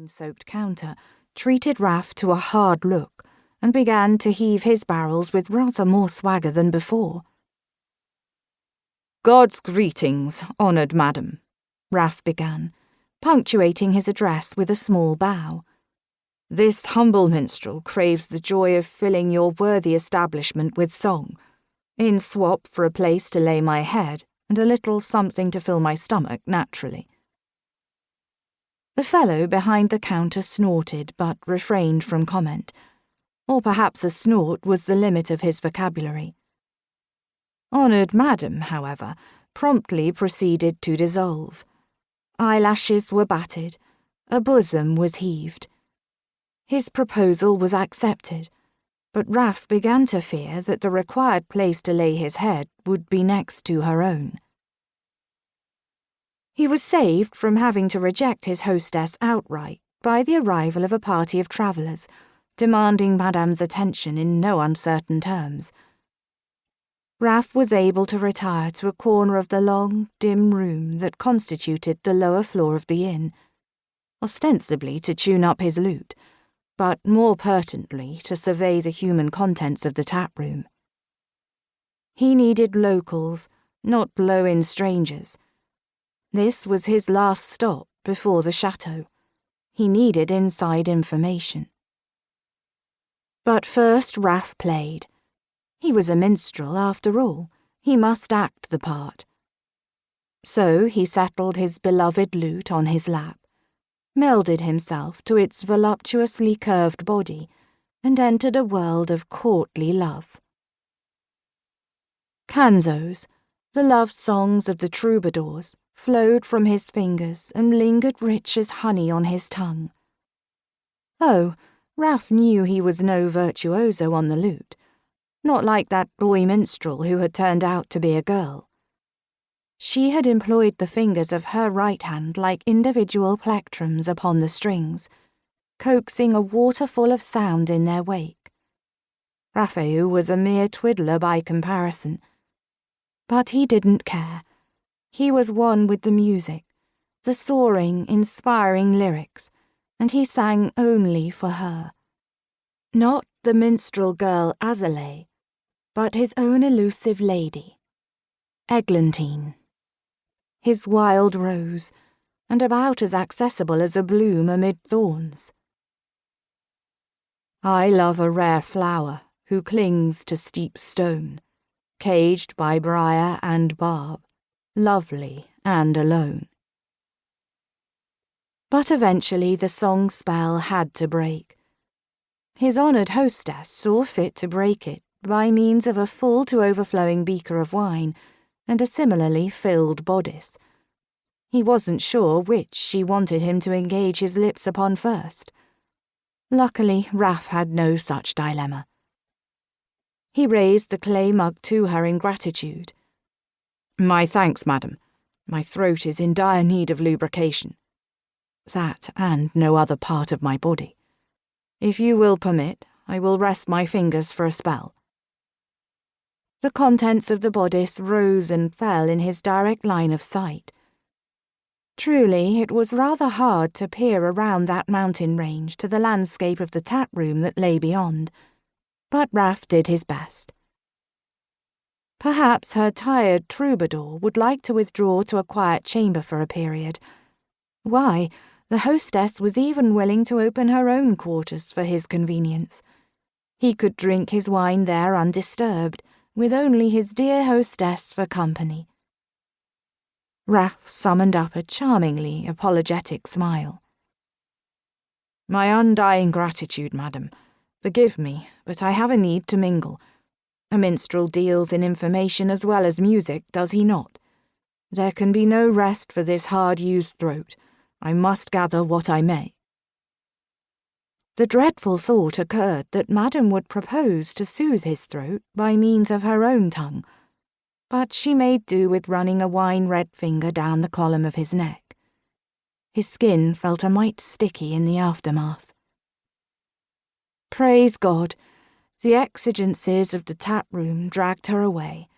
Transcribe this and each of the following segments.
wine-soaked counter, treated Raf to a hard look and began to heave his barrels with rather more swagger than before. "God's greetings, honoured madam," Raf began, punctuating his address with a small bow. "This humble minstrel craves the joy of filling your worthy establishment with song, in swap for a place to lay my head and a little something to fill my stomach naturally." The fellow behind the counter snorted but refrained from comment, or perhaps a snort was the limit of his vocabulary. Honoured madam, however, promptly proceeded to dissolve. Eyelashes were batted, a bosom was heaved. His proposal was accepted, but Raf began to fear that the required place to lay his head would be next to her own. He was saved from having to reject his hostess outright by the arrival of a party of travellers, demanding Madame's attention in no uncertain terms. Raf was able to retire to a corner of the long, dim room that constituted the lower floor of the inn, ostensibly to tune up his lute, but more pertinently to survey the human contents of the tap-room. He needed locals, not blow-in strangers. This was his last stop before the chateau. He needed inside information. But first Raf played. He was a minstrel, after all. He must act the part. So he settled his beloved lute on his lap, melded himself to its voluptuously curved body, and entered a world of courtly love. Canzos, the love songs of the troubadours, flowed from his fingers and lingered rich as honey on his tongue. Oh, Raf knew he was no virtuoso on the lute, not like that boy minstrel who had turned out to be a girl. She had employed the fingers of her right hand like individual plectrums upon the strings, coaxing a waterfall of sound in their wake. Rafeu was a mere twiddler by comparison. But he didn't care. He was one with the music, the soaring, inspiring lyrics, and he sang only for her. Not the minstrel girl Azalea, but his own elusive lady, Eglantine. His wild rose, and about as accessible as a bloom amid thorns. I love a rare flower who clings to steep stone, caged by briar and barb, lovely and alone. But eventually the song spell had to break. His honoured hostess saw fit to break it by means of a full to overflowing beaker of wine and a similarly filled bodice. He wasn't sure which she wanted him to engage his lips upon first. Luckily, Raf had no such dilemma. He raised the clay mug to her in gratitude. "My thanks, madam. My throat is in dire need of lubrication. That and no other part of my body. If you will permit, I will rest my fingers for a spell." The contents of the bodice rose and fell in his direct line of sight. Truly, it was rather hard to peer around that mountain range to the landscape of the tap-room that lay beyond, but Raf did his best. Perhaps her tired troubadour would like to withdraw to a quiet chamber for a period. Why, the hostess was even willing to open her own quarters for his convenience. He could drink his wine there undisturbed, with only his dear hostess for company. Raf summoned up a charmingly apologetic smile. "My undying gratitude, madam. Forgive me, but I have a need to mingle. A minstrel deals in information as well as music, does he not? There can be no rest for this hard-used throat. I must gather what I may." The dreadful thought occurred that Madame would propose to soothe his throat by means of her own tongue, but she made do with running a wine-red finger down the column of his neck. His skin felt a mite sticky in the aftermath. Praise God, the exigencies of the tap-room dragged her away,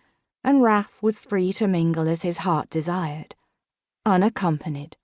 and Raf was free to mingle as his heart desired, unaccompanied.